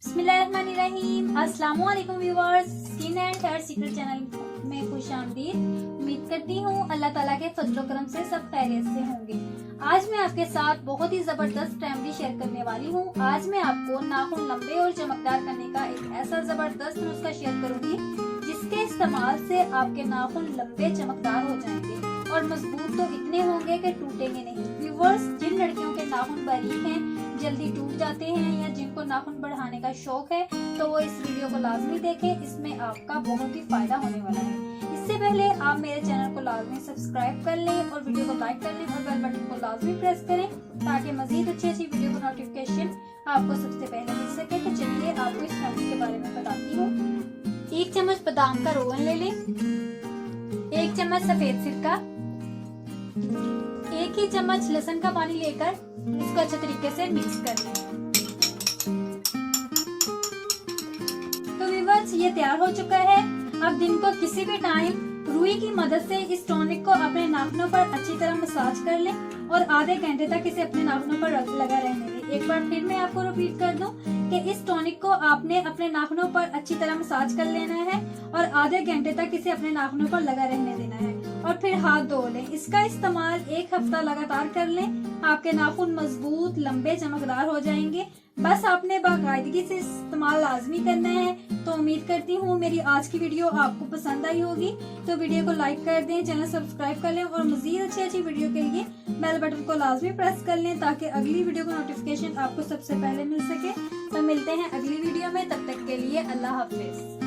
बिस्मिल्लाहिर्रहमानिर्रहीम। अस्सलाम वालेकुम viewers, skin and hair secret channel में खुशामदीद। उम्मीद करती हूँ अल्लाह ताला के फजलो करम से सब खैरियत से होंगे। आज मैं आपके साथ बहुत ही जबरदस्त रेमेडी शेयर करने वाली हूँ। आज मैं आपको नाखून लंबे और चमकदार करने का एक ऐसा जबरदस्त नुस्खा शेयर करूंगी जिसके इस्तेमाल से आपके नाखून लंबे चमकदार हो जाएंगे और मजबूत तो इतने होंगे कि टूटेंगे नहीं। व्यूअर्स, जिन लड़कियों के नाखून बारीक हैं, जल्दी टूट जाते हैं या जिनको नाखून बढ़ाने का शौक है तो वो इस वीडियो को लाजमी देखें। इसमें आपका बहुत ही फायदा होने वाला है। इससे पहले आप मेरे चैनल को लाजमी सब्सक्राइब कर लें और वीडियो को लाइक कर लें और बेल बटन को लाजमी प्रेस करें ताकि मजीद अच्छी वीडियो को नोटिफिकेशन आपको सबसे पहले मिल सके। तो चलिए आपको इस रेमेडी के बारे में बताती हूँ। 1 चम्मच बादाम का रोगन ले लें, 1 चम्मच सफेद सिरका, 1 ही चम्मच लहसुन का पानी लेकर इसको अच्छे तरीके से मिक्स कर लें। तो व्यूअर्स, ये तैयार हो चुका है। अब दिन को किसी भी टाइम रुई की मदद से इस टॉनिक को अपने नाखूनों पर अच्छी तरह मसाज कर लें और आधे घंटे तक इसे अपने नाखूनों पर लगा रहने दें। एक बार फिर मैं आपको रिपीट कर दूं कि इस टॉनिक को आपने अपने नाखूनों पर अच्छी तरह मसाज कर लेना है और आधे घंटे तक इसे अपने नाखूनों पर लगा रहने देना है और फिर हाथ धो लें। इसका इस्तेमाल 1 हफ्ता लगातार कर लें, आपके नाखून मजबूत, लंबे, चमकदार हो जाएंगे। बस आपने बाकायदगी से इस्तेमाल लाजमी करना है। तो उम्मीद करती हूँ मेरी आज की वीडियो आपको पसंद आई होगी। तो वीडियो को लाइक कर दें, चैनल सब्सक्राइब कर लें और मजीद अच्छी वीडियो के लिए बेल बटन को लाजमी प्रेस कर लें ताकि अगली वीडियो का नोटिफिकेशन आपको सबसे पहले मिल सके। तो मिलते हैं अगली वीडियो में, तब तक के लिए अल्लाह हाफिज।